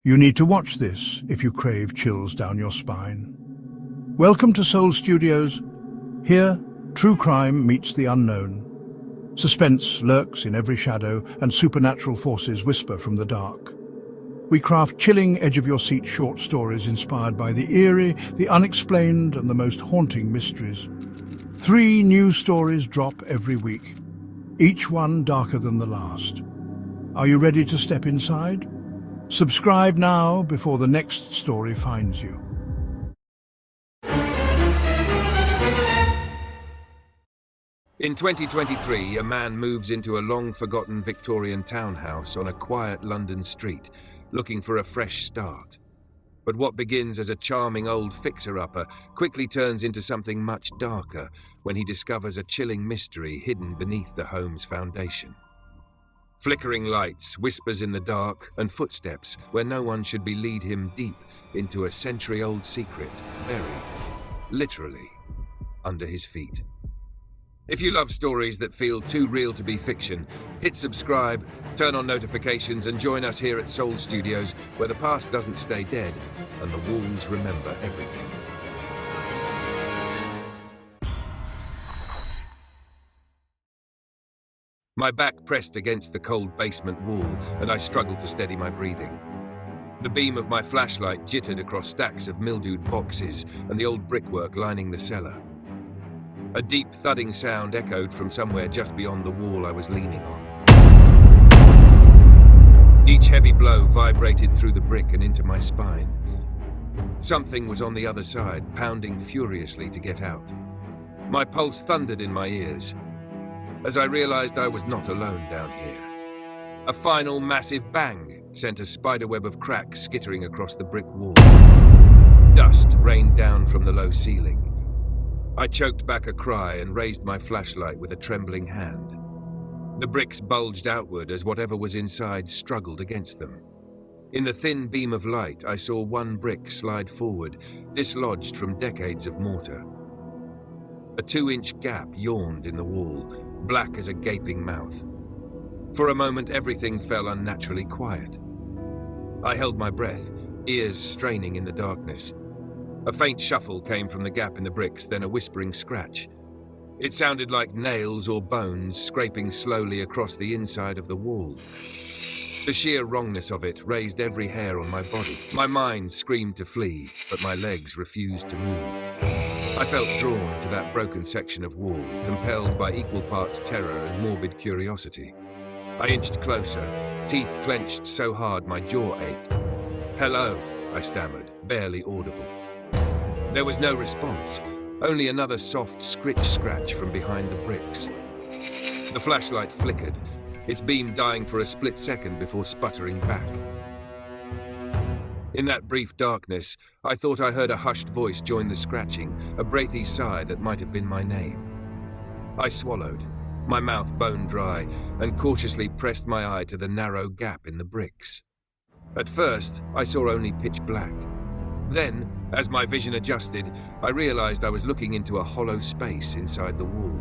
You need to watch this if you crave chills down your spine. Welcome to Soul Studios. Here, true crime meets the unknown. Suspense lurks in every shadow, and supernatural forces whisper from the dark. We craft chilling, edge-of-your-seat short stories inspired by the eerie, the unexplained, and the most haunting mysteries. 3 new stories drop every week, each one darker than the last. Are you ready to step inside? Subscribe now before the next story finds you. In 2023, a man moves into a long-forgotten Victorian townhouse on a quiet London street, looking for a fresh start. But what begins as a charming old fixer-upper quickly turns into something much darker when he discovers a chilling mystery hidden beneath the home's foundation. Flickering lights, whispers in the dark, and footsteps where no one should be lead him deep into a century-old secret buried, literally, under his feet. If you love stories that feel too real to be fiction, hit subscribe, turn on notifications, and join us here at Soul Studios, where the past doesn't stay dead and the walls remember everything. My back pressed against the cold basement wall, and I struggled to steady my breathing. The beam of my flashlight jittered across stacks of mildewed boxes and the old brickwork lining the cellar. A deep thudding sound echoed from somewhere just beyond the wall I was leaning on. Each heavy blow vibrated through the brick and into my spine. Something was on the other side, pounding furiously to get out. My pulse thundered in my ears as I realized I was not alone down here. A final massive bang sent a spiderweb of cracks skittering across the brick wall. Dust rained down from the low ceiling. I choked back a cry and raised my flashlight with a trembling hand. The bricks bulged outward as whatever was inside struggled against them. In the thin beam of light, I saw one brick slide forward, dislodged from decades of mortar. A 2-inch gap yawned in the wall, black as a gaping mouth. For a moment, everything fell unnaturally quiet. I held my breath, ears straining in the darkness. A faint shuffle came from the gap in the bricks, then a whispering scratch. It sounded like nails or bones scraping slowly across the inside of the wall. The sheer wrongness of it raised every hair on my body. My mind screamed to flee, but my legs refused to move. I felt drawn to that broken section of wall, compelled by equal parts terror and morbid curiosity. I inched closer, teeth clenched so hard my jaw ached. "Hello," I stammered, barely audible. There was no response, only another soft scratch from behind the bricks. The flashlight flickered, its beam dying for a split second before sputtering back. In that brief darkness, I thought I heard a hushed voice join the scratching, a breathy sigh that might have been my name. I swallowed, my mouth bone dry, and cautiously pressed my eye to the narrow gap in the bricks. At first, I saw only pitch black. Then, as my vision adjusted, I realized I was looking into a hollow space inside the wall.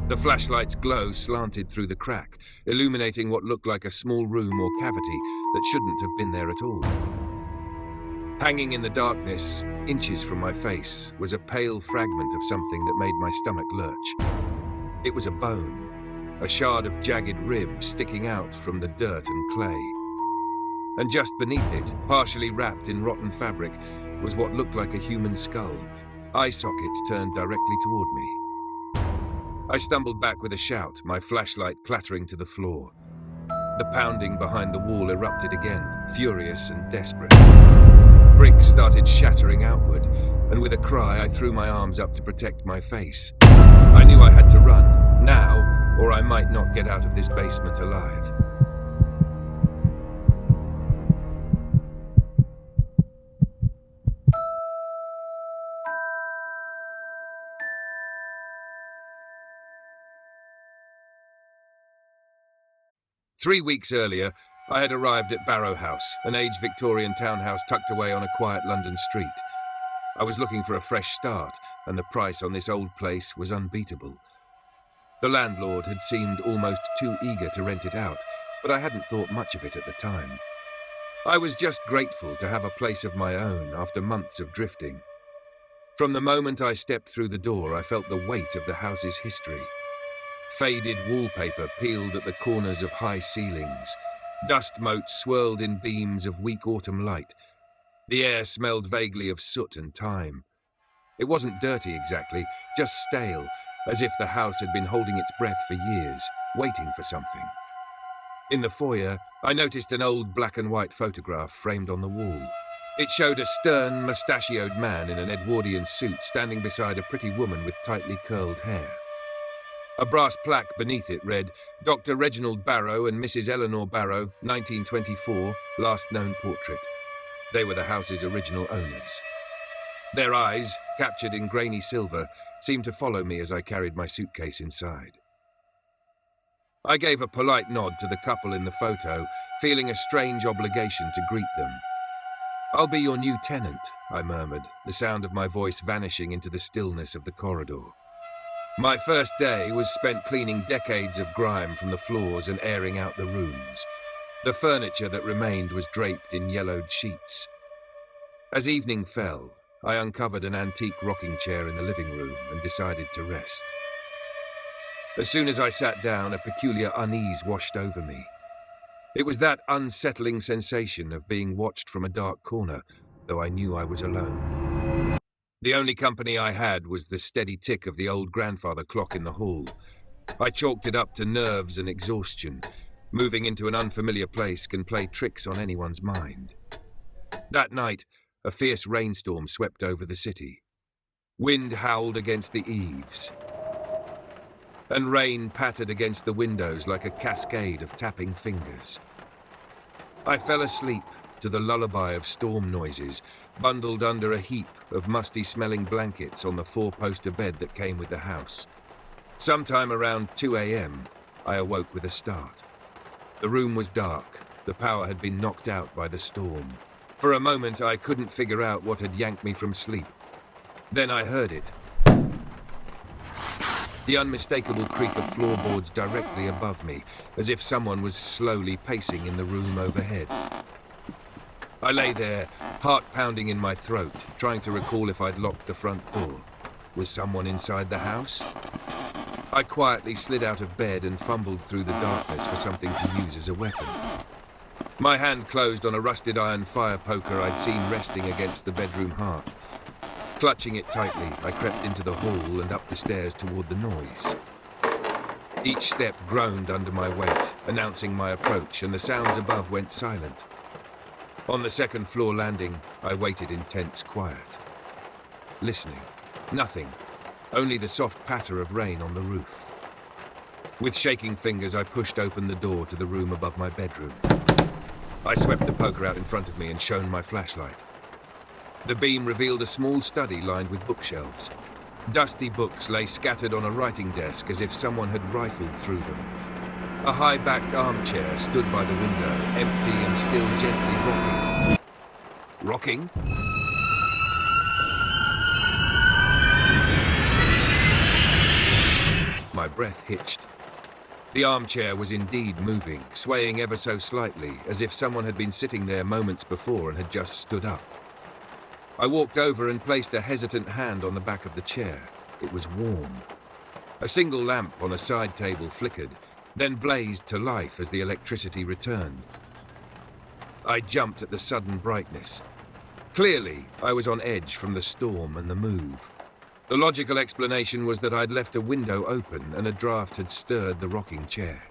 The flashlight's glow slanted through the crack, illuminating what looked like a small room or cavity that shouldn't have been there at all. Hanging in the darkness, inches from my face, was a pale fragment of something that made my stomach lurch. It was a bone, a shard of jagged rib sticking out from the dirt and clay. And just beneath it, partially wrapped in rotten fabric, was what looked like a human skull, eye sockets turned directly toward me. I stumbled back with a shout, my flashlight clattering to the floor. The pounding behind the wall erupted again, furious and desperate. Bricks started shattering outward, and with a cry I threw my arms up to protect my face. I knew I had to run, now, or I might not get out of this basement alive. Three weeks earlier, I had arrived at Barrow House, an aged Victorian townhouse tucked away on a quiet London street. I was looking for a fresh start, and the price on this old place was unbeatable. The landlord had seemed almost too eager to rent it out, but I hadn't thought much of it at the time. I was just grateful to have a place of my own after months of drifting. From the moment I stepped through the door, I felt the weight of the house's history. Faded wallpaper peeled at the corners of high ceilings. Dust motes swirled in beams of weak autumn light. The air smelled vaguely of soot and time. It wasn't dirty exactly, just stale, as if the house had been holding its breath for years, waiting for something. In the foyer, I noticed an old black and white photograph framed on the wall. It showed a stern, mustachioed man in an Edwardian suit standing beside a pretty woman with tightly curled hair. A brass plaque beneath it read, Dr. Reginald Barrow and Mrs. Eleanor Barrow, 1924, last known portrait. They were the house's original owners. Their eyes, captured in grainy silver, seemed to follow me as I carried my suitcase inside. I gave a polite nod to the couple in the photo, feeling a strange obligation to greet them. "I'll be your new tenant," I murmured, the sound of my voice vanishing into the stillness of the corridor. My first day was spent cleaning decades of grime from the floors and airing out the rooms. The furniture that remained was draped in yellowed sheets. As evening fell, I uncovered an antique rocking chair in the living room and decided to rest. As soon as I sat down, a peculiar unease washed over me. It was that unsettling sensation of being watched from a dark corner, though I knew I was alone. The only company I had was the steady tick of the old grandfather clock in the hall. I chalked it up to nerves and exhaustion. Moving into an unfamiliar place can play tricks on anyone's mind. That night, a fierce rainstorm swept over the city. Wind howled against the eaves, and rain pattered against the windows like a cascade of tapping fingers. I fell asleep to the lullaby of storm noises, bundled under a heap of musty-smelling blankets on the four-poster bed that came with the house. Sometime around 2 a.m., I awoke with a start. The room was dark. The power had been knocked out by the storm. For a moment, I couldn't figure out what had yanked me from sleep. Then I heard it. The unmistakable creak of floorboards directly above me, as if someone was slowly pacing in the room overhead. I lay there, heart pounding in my throat, trying to recall if I'd locked the front door. Was someone inside the house? I quietly slid out of bed and fumbled through the darkness for something to use as a weapon. My hand closed on a rusted iron fire poker I'd seen resting against the bedroom hearth. Clutching it tightly, I crept into the hall and up the stairs toward the noise. Each step groaned under my weight, announcing my approach, and the sounds above went silent. On the second floor landing, I waited in tense quiet. Listening. Nothing. Only the soft patter of rain on the roof. With shaking fingers, I pushed open the door to the room above my bedroom. I swept the poker out in front of me and shone my flashlight. The beam revealed a small study lined with bookshelves. Dusty books lay scattered on a writing desk as if someone had rifled through them. A high-backed armchair stood by the window, empty and still gently rocking. Rocking? My breath hitched. The armchair was indeed moving, swaying ever so slightly, as if someone had been sitting there moments before and had just stood up. I walked over and placed a hesitant hand on the back of the chair. It was warm. A single lamp on a side table flickered, then blazed to life as the electricity returned. I jumped at the sudden brightness. Clearly, I was on edge from the storm and the move. The logical explanation was that I'd left a window open and a draft had stirred the rocking chair.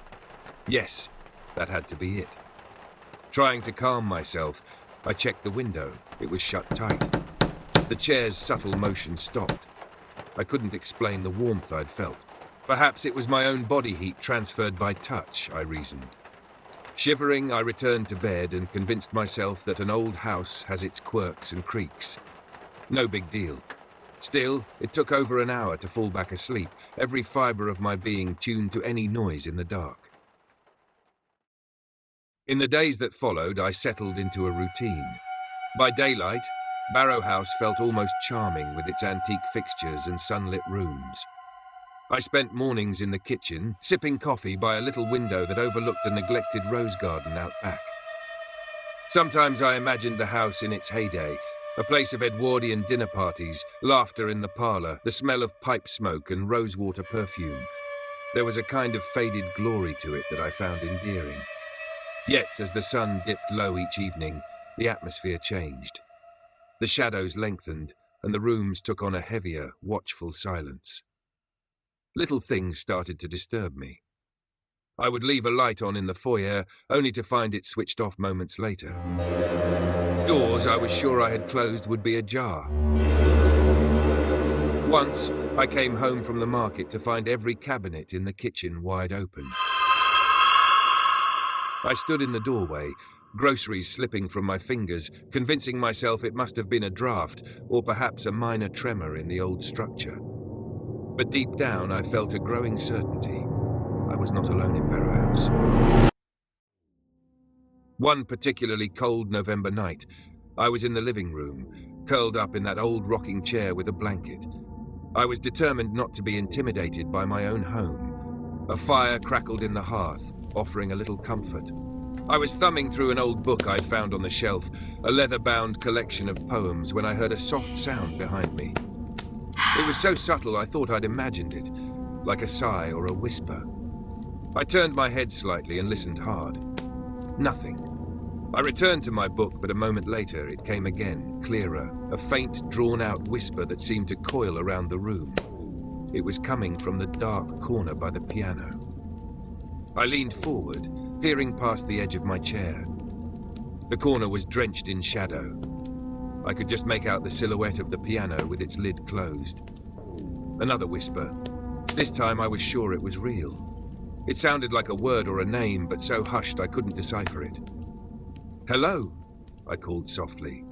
Yes, that had to be it. Trying to calm myself, I checked the window. It was shut tight. The chair's subtle motion stopped. I couldn't explain the warmth I'd felt. Perhaps it was my own body heat transferred by touch, I reasoned. Shivering, I returned to bed and convinced myself that an old house has its quirks and creaks. No big deal. Still, it took over an hour to fall back asleep, every fibre of my being tuned to any noise in the dark. In the days that followed, I settled into a routine. By daylight, Barrow House felt almost charming with its antique fixtures and sunlit rooms. I spent mornings in the kitchen, sipping coffee by a little window that overlooked a neglected rose garden out back. Sometimes I imagined the house in its heyday, a place of Edwardian dinner parties, laughter in the parlour, the smell of pipe smoke and rosewater perfume. There was a kind of faded glory to it that I found endearing. Yet, as the sun dipped low each evening, the atmosphere changed. The shadows lengthened, and the rooms took on a heavier, watchful silence. Little things started to disturb me. I would leave a light on in the foyer, only to find it switched off moments later. Doors I was sure I had closed would be ajar. Once, I came home from the market to find every cabinet in the kitchen wide open. I stood in the doorway, groceries slipping from my fingers, convincing myself it must have been a draft or perhaps a minor tremor in the old structure. But deep down, I felt a growing certainty. I was not alone in Barrow House. One particularly cold November night, I was in the living room, curled up in that old rocking chair with a blanket. I was determined not to be intimidated by my own home. A fire crackled in the hearth, offering a little comfort. I was thumbing through an old book I'd found on the shelf, a leather-bound collection of poems, when I heard a soft sound behind me. It was so subtle I thought I'd imagined it, like a sigh or a whisper. I turned my head slightly and listened hard. Nothing. I returned to my book, but a moment later it came again, clearer, a faint, drawn-out whisper that seemed to coil around the room. It was coming from the dark corner by the piano. I leaned forward, peering past the edge of my chair. The corner was drenched in shadow. I could just make out the silhouette of the piano with its lid closed. Another whisper. This time I was sure it was real. It sounded like a word or a name, but so hushed I couldn't decipher it. "Hello," I called softly.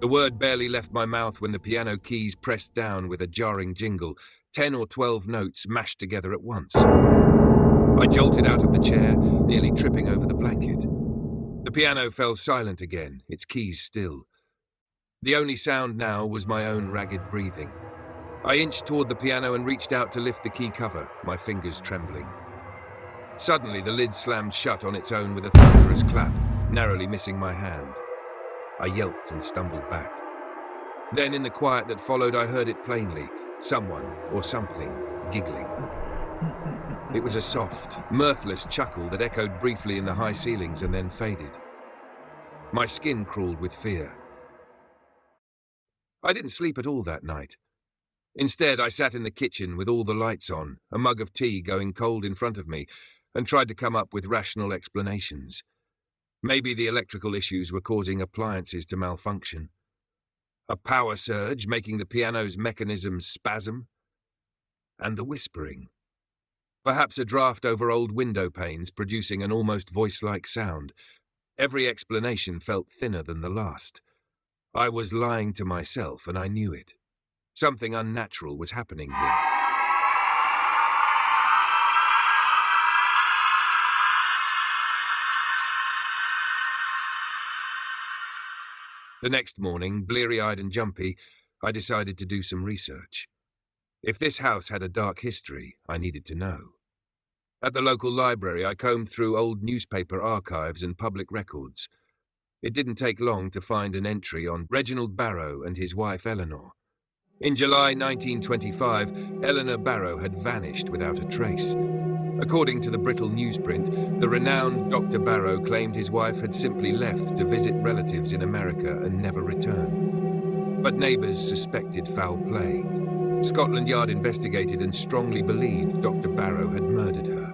The word barely left my mouth when the piano keys pressed down with a jarring jingle, 10 or 12 notes mashed together at once. I jolted out of the chair, nearly tripping over the blanket. The piano fell silent again, its keys still. The only sound now was my own ragged breathing. I inched toward the piano and reached out to lift the key cover, my fingers trembling. Suddenly, the lid slammed shut on its own with a thunderous clap, narrowly missing my hand. I yelped and stumbled back. Then, in the quiet that followed, I heard it plainly, someone or something giggling. It was a soft, mirthless chuckle that echoed briefly in the high ceilings and then faded. My skin crawled with fear. I didn't sleep at all that night. Instead, I sat in the kitchen with all the lights on, a mug of tea going cold in front of me, and tried to come up with rational explanations. Maybe the electrical issues were causing appliances to malfunction. A power surge making the piano's mechanism spasm. And the whispering. Perhaps a draft over old window panes producing an almost voice-like sound. Every explanation felt thinner than the last. I was lying to myself, and I knew it. Something unnatural was happening here. The next morning, bleary-eyed and jumpy, I decided to do some research. If this house had a dark history, I needed to know. At the local library, I combed through old newspaper archives and public records. It didn't take long to find an entry on Reginald Barrow and his wife Eleanor. In July 1925, Eleanor Barrow had vanished without a trace. According to the brittle newsprint, the renowned Dr. Barrow claimed his wife had simply left to visit relatives in America and never returned. But neighbours suspected foul play. Scotland Yard investigated and strongly believed Dr. Barrow had murdered her.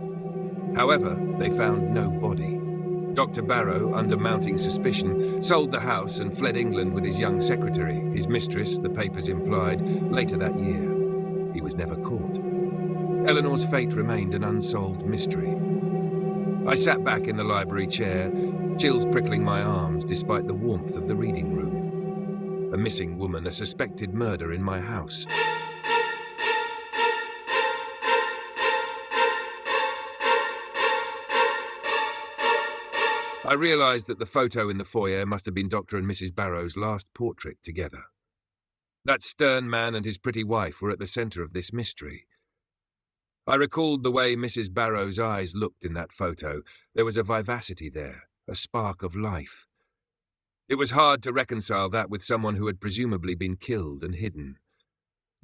However, they found no body. Dr. Barrow, under mounting suspicion, sold the house and fled England with his young secretary, his mistress, the papers implied, later that year. He was never caught. Eleanor's fate remained an unsolved mystery. I sat back in the library chair, chills prickling my arms despite the warmth of the reading room. A missing woman, a suspected murder in my house. I realized that the photo in the foyer must have been Dr. and Mrs. Barrow's last portrait together. That stern man and his pretty wife were at the center of this mystery. I recalled the way Mrs. Barrow's eyes looked in that photo. There was a vivacity there, a spark of life. It was hard to reconcile that with someone who had presumably been killed and hidden.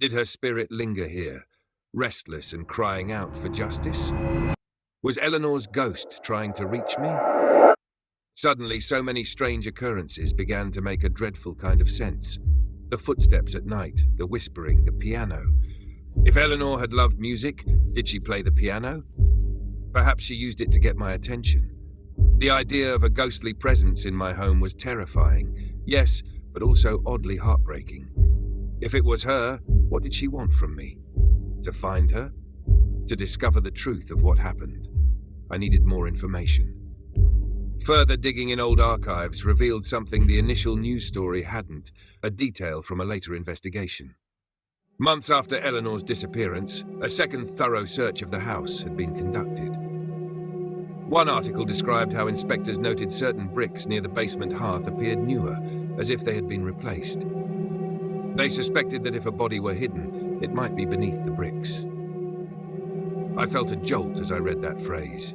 Did her spirit linger here, restless and crying out for justice? Was Eleanor's ghost trying to reach me? Suddenly, so many strange occurrences began to make a dreadful kind of sense. The footsteps at night, the whispering, the piano. If Eleanor had loved music, did she play the piano? Perhaps she used it to get my attention. The idea of a ghostly presence in my home was terrifying, yes, but also oddly heartbreaking. If it was her, what did she want from me? To find her? To discover the truth of what happened? I needed more information. Further digging in old archives revealed something the initial news story hadn't, a detail from a later investigation. Months after Eleanor's disappearance, a second thorough search of the house had been conducted. One article described how inspectors noted certain bricks near the basement hearth appeared newer, as if they had been replaced. They suspected that if a body were hidden, it might be beneath the bricks. I felt a jolt as I read that phrase.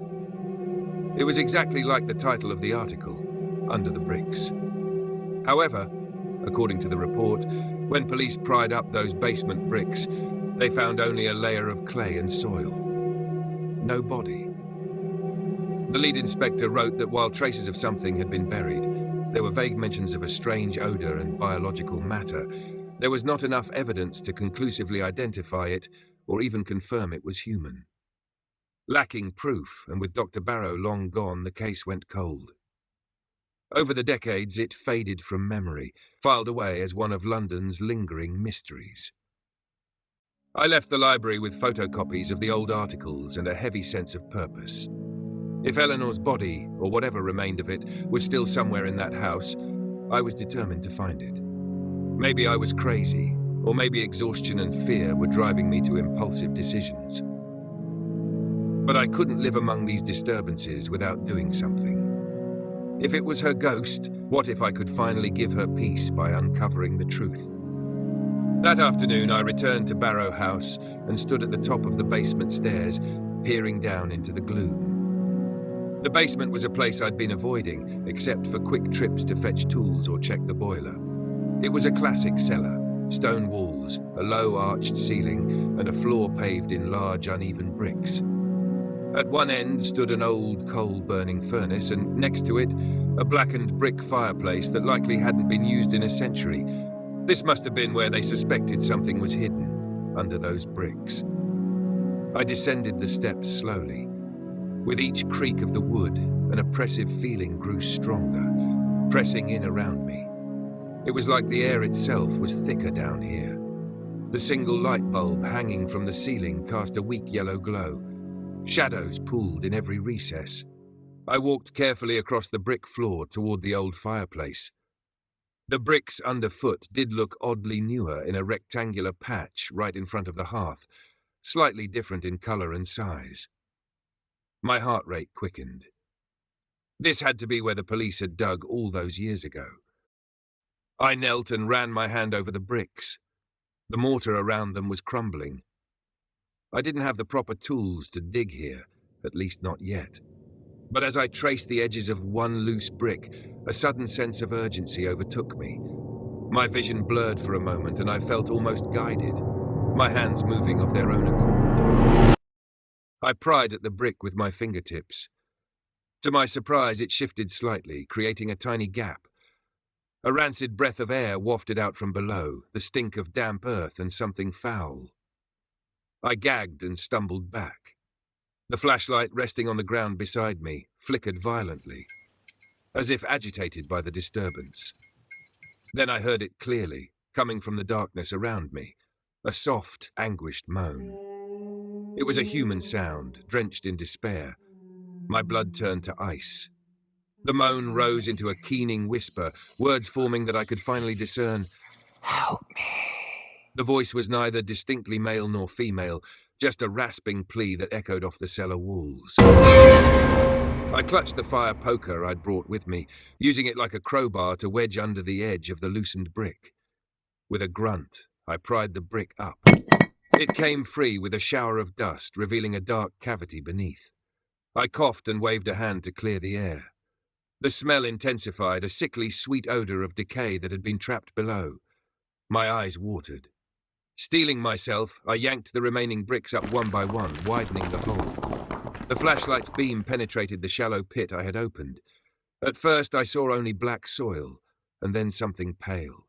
It was exactly like the title of the article, Under the Bricks. However, according to the report, when police pried up those basement bricks, they found only a layer of clay and soil. No body. The lead inspector wrote that while traces of something had been buried, there were vague mentions of a strange odor and biological matter. There was not enough evidence to conclusively identify it or even confirm it was human. Lacking proof, and with Dr. Barrow long gone, the case went cold. Over the decades, it faded from memory, filed away as one of London's lingering mysteries. I left the library with photocopies of the old articles and a heavy sense of purpose. If Eleanor's body, or whatever remained of it, was still somewhere in that house, I was determined to find it. Maybe I was crazy, or maybe exhaustion and fear were driving me to impulsive decisions. But I couldn't live among these disturbances without doing something. If it was her ghost, what if I could finally give her peace by uncovering the truth? That afternoon, I returned to Barrow House and stood at the top of the basement stairs, peering down into the gloom. The basement was a place I'd been avoiding, except for quick trips to fetch tools or check the boiler. It was a classic cellar, stone walls, a low arched ceiling, and a floor paved in large uneven bricks. At one end stood an old coal-burning furnace, and next to it, a blackened brick fireplace that likely hadn't been used in a century. This must have been where they suspected something was hidden, under those bricks. I descended the steps slowly. With each creak of the wood, an oppressive feeling grew stronger, pressing in around me. It was like the air itself was thicker down here. The single light bulb hanging from the ceiling cast a weak yellow glow. Shadows pooled in every recess. I walked carefully across the brick floor toward the old fireplace. The bricks underfoot did look oddly newer in a rectangular patch right in front of the hearth, slightly different in color and size. My heart rate quickened. This had to be where the police had dug all those years ago. I knelt and ran my hand over the bricks. The mortar around them was crumbling. I didn't have the proper tools to dig here, at least not yet. But as I traced the edges of one loose brick, a sudden sense of urgency overtook me. My vision blurred for a moment and I felt almost guided, my hands moving of their own accord. I pried at the brick with my fingertips. To my surprise, it shifted slightly, creating a tiny gap. A rancid breath of air wafted out from below, the stink of damp earth and something foul. I gagged and stumbled back. The flashlight resting on the ground beside me flickered violently, as if agitated by the disturbance. Then I heard it clearly, coming from the darkness around me, a soft, anguished moan. It was a human sound, drenched in despair. My blood turned to ice. The moan rose into a keening whisper, words forming that I could finally discern. Help me. The voice was neither distinctly male nor female, just a rasping plea that echoed off the cellar walls. I clutched the fire poker I'd brought with me, using it like a crowbar to wedge under the edge of the loosened brick. With a grunt, I pried the brick up. It came free with a shower of dust, revealing a dark cavity beneath. I coughed and waved a hand to clear the air. The smell intensified, a sickly sweet odor of decay that had been trapped below. My eyes watered. Steeling myself, I yanked the remaining bricks up one by one, widening the hole. The flashlight's beam penetrated the shallow pit I had opened. At first I saw only black soil, and then something pale.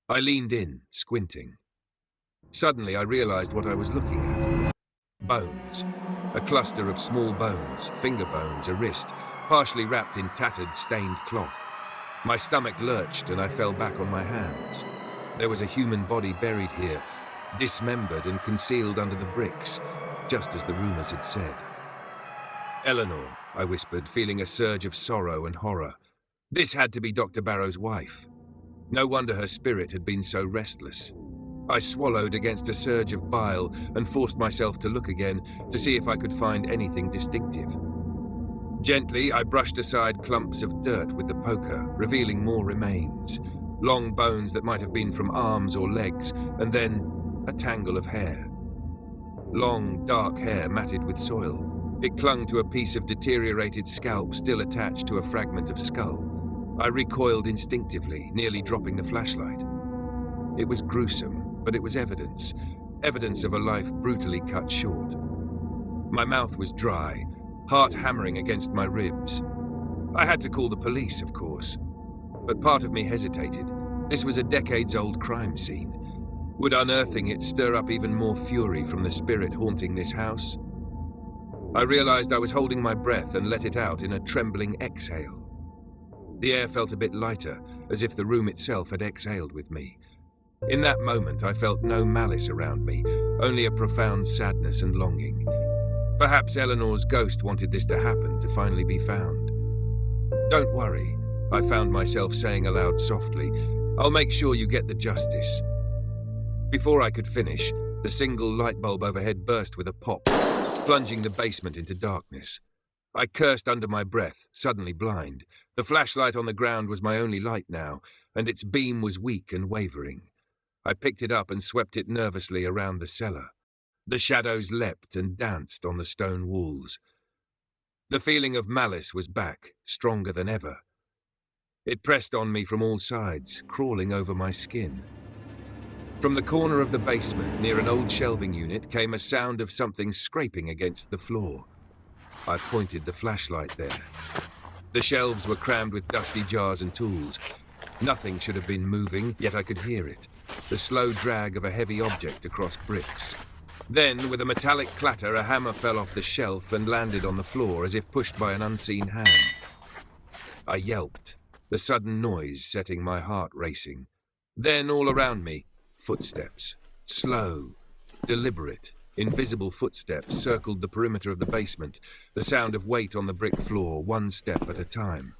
I leaned in, squinting. Suddenly I realized what I was looking at. Bones. A cluster of small bones, finger bones, a wrist, partially wrapped in tattered, stained cloth. My stomach lurched and I fell back on my hands. There was a human body buried here, dismembered and concealed under the bricks, just as the rumors had said. "Eleanor," I whispered, feeling a surge of sorrow and horror. This had to be Dr. Barrow's wife. No wonder her spirit had been so restless. I swallowed against a surge of bile and forced myself to look again to see if I could find anything distinctive. Gently, I brushed aside clumps of dirt with the poker, revealing more remains. Long bones that might have been from arms or legs, and then a tangle of hair. Long, dark hair matted with soil. It clung to a piece of deteriorated scalp still attached to a fragment of skull. I recoiled instinctively, nearly dropping the flashlight. It was gruesome, but it was evidence of a life brutally cut short. My mouth was dry, heart hammering against my ribs. I had to call the police, of course. But part of me hesitated. This was a decades-old crime scene. Would unearthing it stir up even more fury from the spirit haunting this house? I realized I was holding my breath and let it out in a trembling exhale. The air felt a bit lighter, as if the room itself had exhaled with me. In that moment, I felt no malice around me, only a profound sadness and longing. Perhaps Eleanor's ghost wanted this to happen, to finally be found. "Don't worry," I found myself saying aloud softly. "I'll make sure you get the justice." Before I could finish, the single light bulb overhead burst with a pop, plunging the basement into darkness. I cursed under my breath, suddenly blind. The flashlight on the ground was my only light now, and its beam was weak and wavering. I picked it up and swept it nervously around the cellar. The shadows leapt and danced on the stone walls. The feeling of malice was back, stronger than ever. It pressed on me from all sides, crawling over my skin. From the corner of the basement, near an old shelving unit, came a sound of something scraping against the floor. I pointed the flashlight there. The shelves were crammed with dusty jars and tools. Nothing should have been moving, yet I could hear it. The slow drag of a heavy object across bricks. Then, with a metallic clatter, a hammer fell off the shelf and landed on the floor as if pushed by an unseen hand. I yelped, the sudden noise setting my heart racing. Then, all around me, footsteps. Slow, deliberate, invisible footsteps circled the perimeter of the basement, the sound of weight on the brick floor, one step at a time.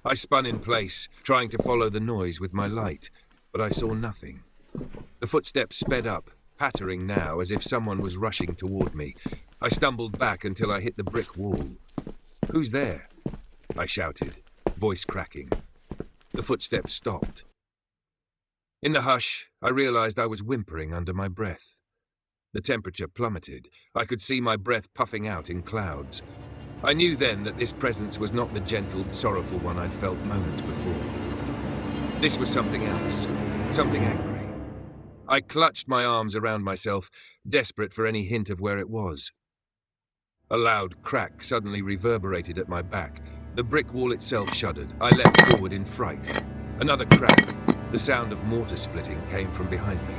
I spun in place, trying to follow the noise with my light, but I saw nothing. The footsteps sped up, pattering now as if someone was rushing toward me. I stumbled back until I hit the brick wall. "Who's there?" I shouted, voice cracking. The footsteps stopped. In the hush, I realized I was whimpering under my breath. The temperature plummeted. I could see my breath puffing out in clouds. I knew then that this presence was not the gentle, sorrowful one I'd felt moments before. This was something else, something angry. I clutched my arms around myself, desperate for any hint of where it was. A loud crack suddenly reverberated at my back. The brick wall itself shuddered. I leapt forward in fright. Another crack. The sound of mortar splitting came from behind me.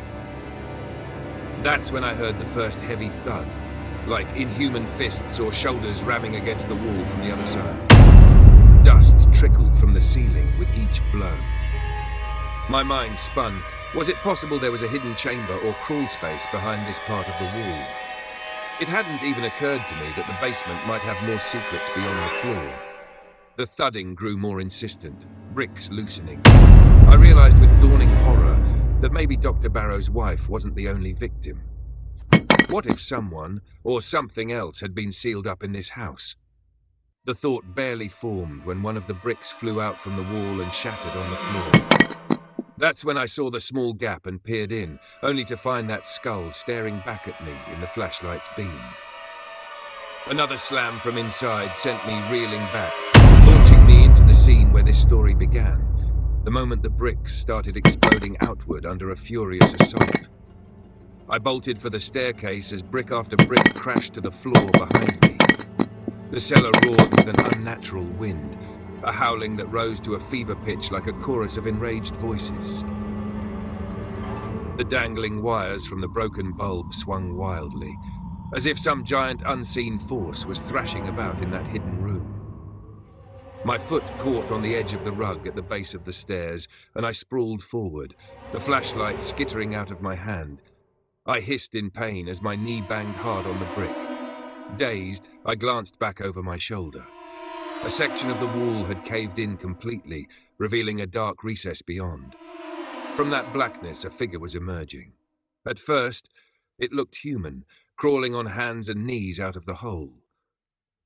That's when I heard the first heavy thud, like inhuman fists or shoulders ramming against the wall from the other side. Dust trickled from the ceiling with each blow. My mind spun. Was it possible there was a hidden chamber or crawl space behind this part of the wall? It hadn't even occurred to me that the basement might have more secrets beyond the floor. The thudding grew more insistent, bricks loosening. I realized with dawning horror that maybe Dr. Barrow's wife wasn't the only victim. What if someone, or something else, had been sealed up in this house? The thought barely formed when one of the bricks flew out from the wall and shattered on the floor. That's when I saw the small gap and peered in, only to find that skull staring back at me in the flashlight's beam. Another slam from inside sent me reeling back, launching me into the the scene where this story began, the moment the bricks started exploding outward under a furious assault. I bolted for the staircase as brick after brick crashed to the floor behind me. The cellar roared with an unnatural wind, a howling that rose to a fever pitch like a chorus of enraged voices. The dangling wires from the broken bulb swung wildly, as if some giant unseen force was thrashing about in that hidden room. My foot caught on the edge of the rug at the base of the stairs, and I sprawled forward, the flashlight skittering out of my hand. I hissed in pain as my knee banged hard on the brick. Dazed, I glanced back over my shoulder. A section of the wall had caved in completely, revealing a dark recess beyond. From that blackness, a figure was emerging. At first, it looked human, crawling on hands and knees out of the hole.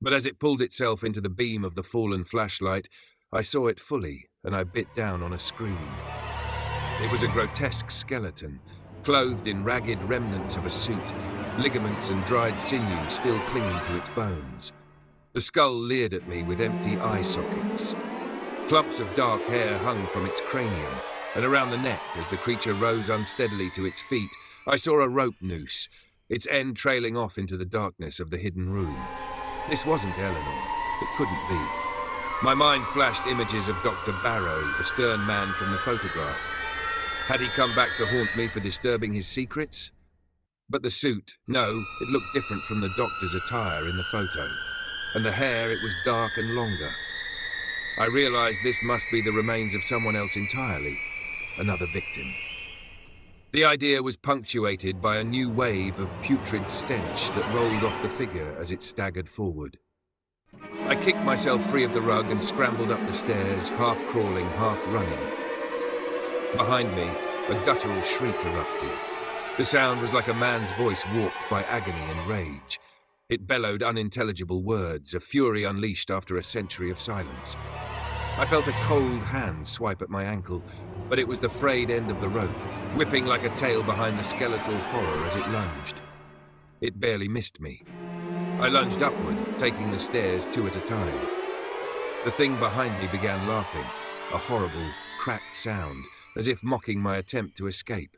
But as it pulled itself into the beam of the fallen flashlight, I saw it fully, and I bit down on a scream. It was a grotesque skeleton, clothed in ragged remnants of a suit, ligaments and dried sinew still clinging to its bones. The skull leered at me with empty eye sockets. Clumps of dark hair hung from its cranium, and around the neck, as the creature rose unsteadily to its feet, I saw a rope noose, its end trailing off into the darkness of the hidden room. This wasn't Eleanor. It couldn't be. My mind flashed images of Dr. Barrow, the stern man from the photograph. Had he come back to haunt me for disturbing his secrets? But the suit, no, it looked different from the doctor's attire in the photo. And the hair, it was dark and longer. I realized this must be the remains of someone else entirely, another victim. The idea was punctuated by a new wave of putrid stench that rolled off the figure as it staggered forward. I kicked myself free of the rug and scrambled up the stairs, half crawling, half running. Behind me, a guttural shriek erupted. The sound was like a man's voice warped by agony and rage. It bellowed unintelligible words, a fury unleashed after a century of silence. I felt a cold hand swipe at my ankle, but it was the frayed end of the rope, whipping like a tail behind the skeletal horror as it lunged. It barely missed me. I lunged upward, taking the stairs two at a time. The thing behind me began laughing, a horrible, cracked sound, as if mocking my attempt to escape.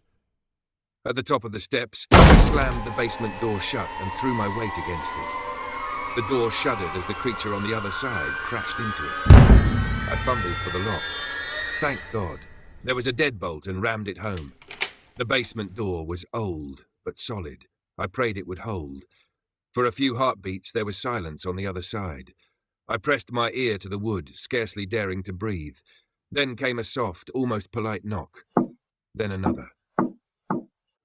At the top of the steps, I slammed the basement door shut and threw my weight against it. The door shuddered as the creature on the other side crashed into it. I fumbled for the lock. Thank God. There was a deadbolt and rammed it home. The basement door was old, but solid. I prayed it would hold. For a few heartbeats, there was silence on the other side. I pressed my ear to the wood, scarcely daring to breathe. Then came a soft, almost polite knock. Then another.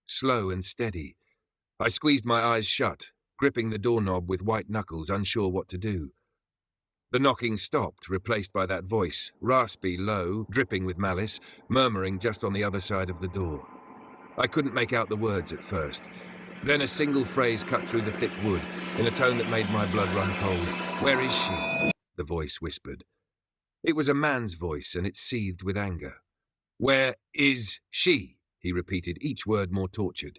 Slow and steady. I squeezed my eyes shut, gripping the doorknob with white knuckles, unsure what to do. The knocking stopped, replaced by that voice, raspy, low, dripping with malice, murmuring just on the other side of the door. I couldn't make out the words at first. Then a single phrase cut through the thick wood, in a tone that made my blood run cold. "Where is she?" the voice whispered. It was a man's voice, and it seethed with anger. "Where is she?" he repeated, each word more tortured.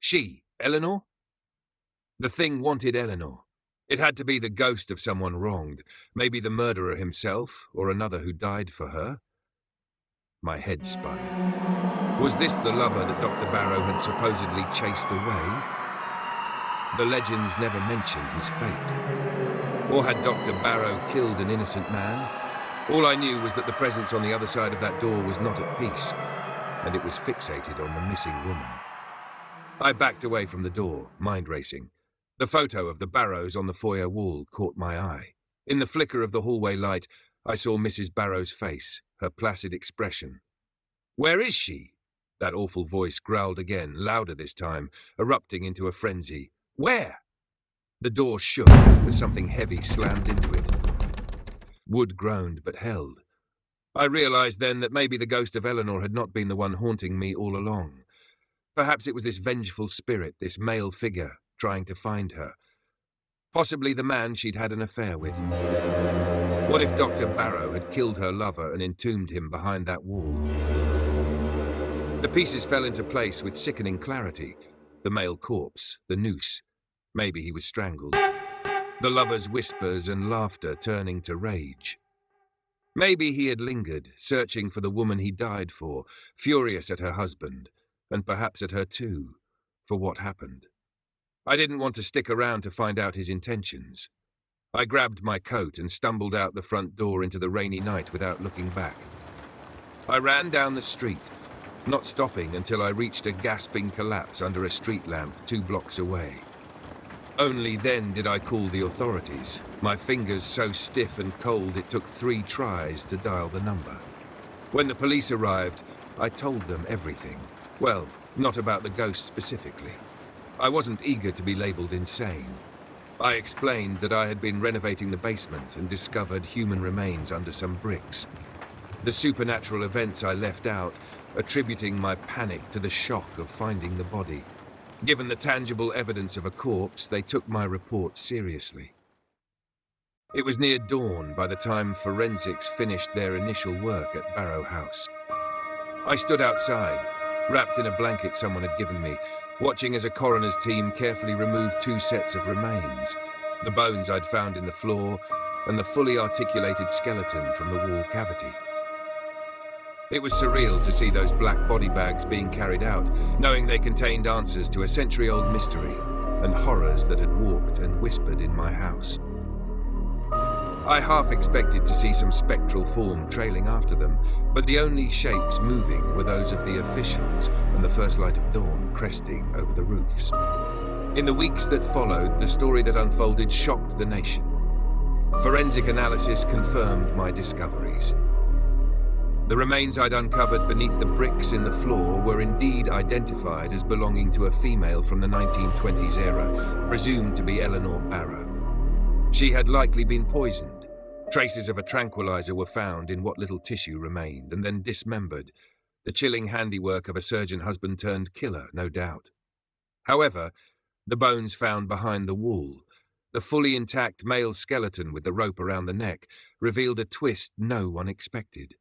She, Eleanor? The thing wanted Eleanor. It had to be the ghost of someone wronged, maybe the murderer himself, or another who died for her. My head spun. Was this the lover that Dr. Barrow had supposedly chased away? The legends never mentioned his fate. Or had Dr. Barrow killed an innocent man? All I knew was that the presence on the other side of that door was not at peace, and it was fixated on the missing woman. I backed away from the door, mind racing. The photo of the Barrows on the foyer wall caught my eye. In the flicker of the hallway light, I saw Mrs. Barrow's face, her placid expression. "Where is she?" That awful voice growled again, louder this time, erupting into a frenzy. "Where?" The door shook as something heavy slammed into it. Wood groaned but held. I realized then that maybe the ghost of Eleanor had not been the one haunting me all along. Perhaps it was this vengeful spirit, this male figure, trying to find her. Possibly the man she'd had an affair with. What if Dr. Barrow had killed her lover and entombed him behind that wall? The pieces fell into place with sickening clarity. The male corpse, the noose. Maybe he was strangled. The lover's whispers and laughter turning to rage. Maybe he had lingered, searching for the woman he died for, furious at her husband, and perhaps at her too, for what happened. I didn't want to stick around to find out his intentions. I grabbed my coat and stumbled out the front door into the rainy night without looking back. I ran down the street, not stopping until I reached a gasping collapse under a street lamp 2 blocks away. Only then did I call the authorities, my fingers so stiff and cold it took 3 tries to dial the number. When the police arrived, I told them everything. Well, not about the ghost specifically. I wasn't eager to be labelled insane. I explained that I had been renovating the basement and discovered human remains under some bricks. The supernatural events I left out, attributing my panic to the shock of finding the body. Given the tangible evidence of a corpse, they took my report seriously. It was near dawn by the time forensics finished their initial work at Barrow House. I stood outside, wrapped in a blanket someone had given me, watching as a coroner's team carefully removed 2 sets of remains, the bones I'd found in the floor and the fully articulated skeleton from the wall cavity. It was surreal to see those black body bags being carried out, knowing they contained answers to a century-old mystery and horrors that had walked and whispered in my house. I half expected to see some spectral form trailing after them, but the only shapes moving were those of the officials and the first light of dawn cresting over the roofs. In the weeks that followed, the story that unfolded shocked the nation. Forensic analysis confirmed my discoveries. The remains I'd uncovered beneath the bricks in the floor were indeed identified as belonging to a female from the 1920s era, presumed to be Eleanor Barrow. She had likely been poisoned. Traces of a tranquilizer were found in what little tissue remained, and then dismembered, the chilling handiwork of a surgeon husband-turned-killer, no doubt. However, the bones found behind the wall, the fully intact male skeleton with the rope around the neck, revealed a twist no one expected.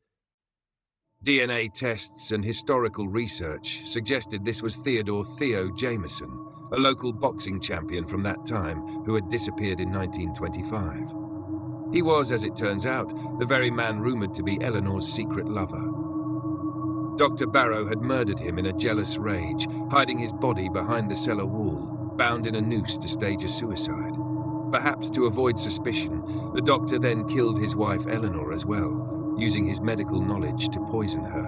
DNA tests and historical research suggested this was Theodore Theo Jameson, a local boxing champion from that time who had disappeared in 1925. He was, as it turns out, the very man rumoured to be Eleanor's secret lover. Dr. Barrow had murdered him in a jealous rage, hiding his body behind the cellar wall, bound in a noose to stage a suicide. Perhaps to avoid suspicion, the doctor then killed his wife Eleanor as well, using his medical knowledge to poison her,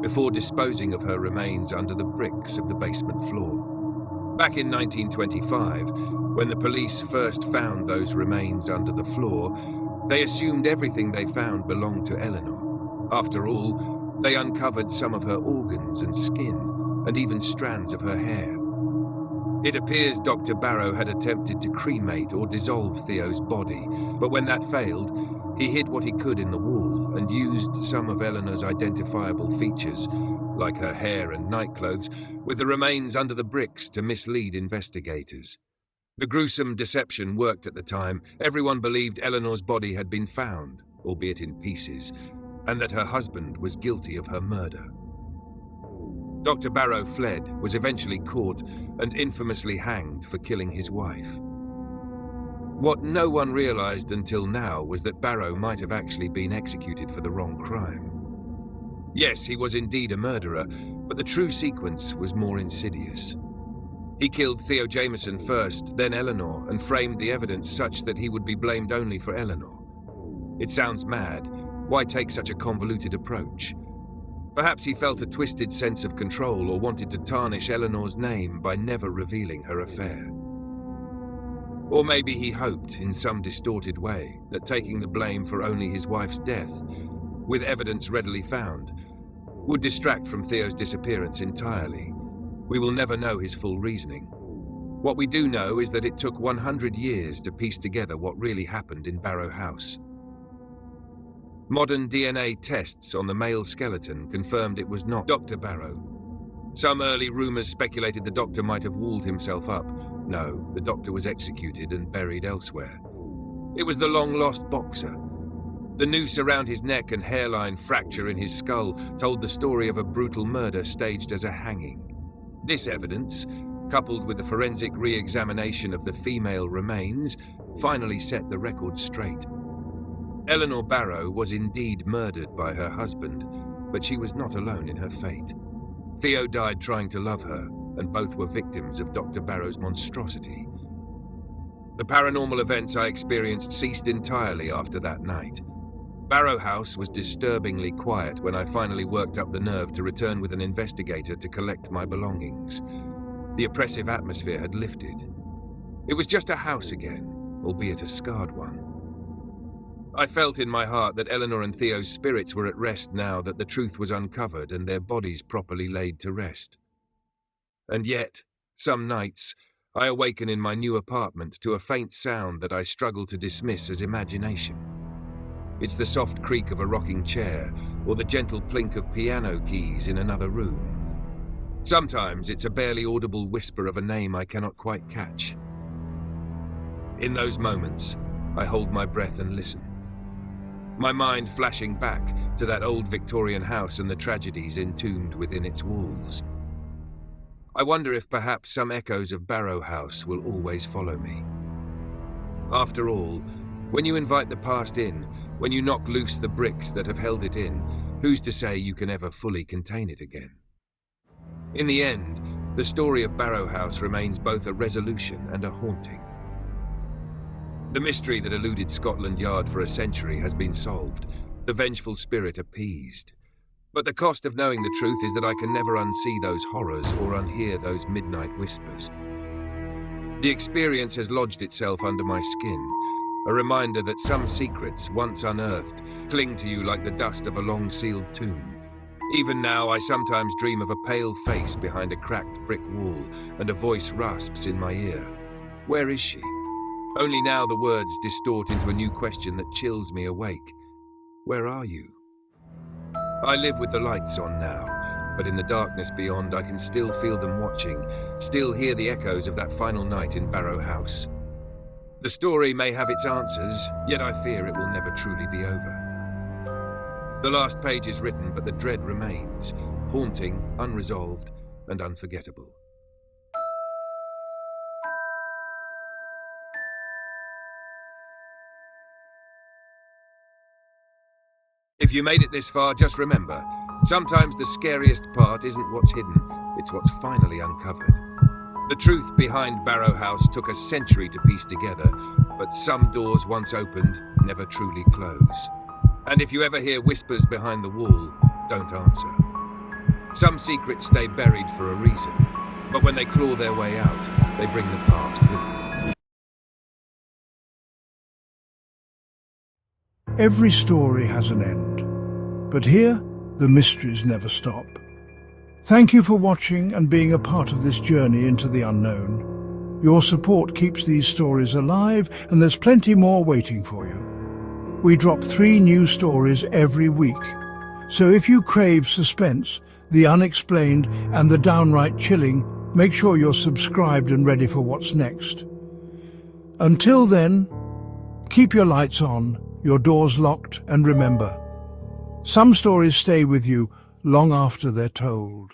before disposing of her remains under the bricks of the basement floor. Back in 1925, when the police first found those remains under the floor, they assumed everything they found belonged to Eleanor. After all, they uncovered some of her organs and skin, and even strands of her hair. It appears Dr. Barrow had attempted to cremate or dissolve Theo's body, but when that failed, he hid what he could in the wall and used some of Eleanor's identifiable features, like her hair and nightclothes, with the remains under the bricks to mislead investigators. The gruesome deception worked at the time. Everyone believed Eleanor's body had been found, albeit in pieces, and that her husband was guilty of her murder. Dr. Barrow fled, was eventually caught, and infamously hanged for killing his wife. What no one realized until now was that Barrow might have actually been executed for the wrong crime. Yes, he was indeed a murderer, but the true sequence was more insidious. He killed Theo Jameson first, then Eleanor, and framed the evidence such that he would be blamed only for Eleanor. It sounds mad. Why take such a convoluted approach? Perhaps he felt a twisted sense of control or wanted to tarnish Eleanor's name by never revealing her affair. Or maybe he hoped, in some distorted way, that taking the blame for only his wife's death, with evidence readily found, would distract from Theo's disappearance entirely. We will never know his full reasoning. What we do know is that it took 100 years to piece together what really happened in Barrow House. Modern DNA tests on the male skeleton confirmed it was not Dr. Barrow. Some early rumours speculated the doctor might have walled himself up. No, the doctor was executed and buried elsewhere. It was the long-lost boxer. The noose around his neck and hairline fracture in his skull told the story of a brutal murder staged as a hanging. This evidence, coupled with the forensic re-examination of the female remains, finally set the record straight. Eleanor Barrow was indeed murdered by her husband, but she was not alone in her fate. Theo died trying to love her, and both were victims of Dr. Barrow's monstrosity. The paranormal events I experienced ceased entirely after that night. Barrow House was disturbingly quiet when I finally worked up the nerve to return with an investigator to collect my belongings. The oppressive atmosphere had lifted. It was just a house again, albeit a scarred one. I felt in my heart that Eleanor and Theo's spirits were at rest now that the truth was uncovered and their bodies properly laid to rest. And yet, some nights, I awaken in my new apartment to a faint sound that I struggle to dismiss as imagination. It's the soft creak of a rocking chair, or the gentle plink of piano keys in another room. Sometimes it's a barely audible whisper of a name I cannot quite catch. In those moments, I hold my breath and listen. My mind flashing back to that old Victorian house and the tragedies entombed within its walls. I wonder if perhaps some echoes of Barrow House will always follow me. After all, when you invite the past in, when you knock loose the bricks that have held it in, who's to say you can ever fully contain it again? In the end, the story of Barrow House remains both a resolution and a haunting. The mystery that eluded Scotland Yard for a century has been solved, the vengeful spirit appeased. But the cost of knowing the truth is that I can never unsee those horrors or unhear those midnight whispers. The experience has lodged itself under my skin, a reminder that some secrets, once unearthed, cling to you like the dust of a long-sealed tomb. Even now, I sometimes dream of a pale face behind a cracked brick wall, and a voice rasps in my ear. Where is she? Only now the words distort into a new question that chills me awake. Where are you? I live with the lights on now, but in the darkness beyond I can still feel them watching, still hear the echoes of that final night in Barrow House. The story may have its answers, yet I fear it will never truly be over. The last page is written, but the dread remains, haunting, unresolved, and unforgettable. If you made it this far, just remember, sometimes the scariest part isn't what's hidden, it's what's finally uncovered. The truth behind Barrow House took a century to piece together, but some doors once opened never truly close. And if you ever hear whispers behind the wall, don't answer. Some secrets stay buried for a reason, but when they claw their way out, they bring the past with them. Every story has an end, but here, the mysteries never stop. Thank you for watching and being a part of this journey into the unknown. Your support keeps these stories alive, and there's plenty more waiting for you. We drop 3 new stories every week, so if you crave suspense, the unexplained, and the downright chilling, make sure you're subscribed and ready for what's next. Until then, keep your lights on, your doors locked, and remember, some stories stay with you long after they're told.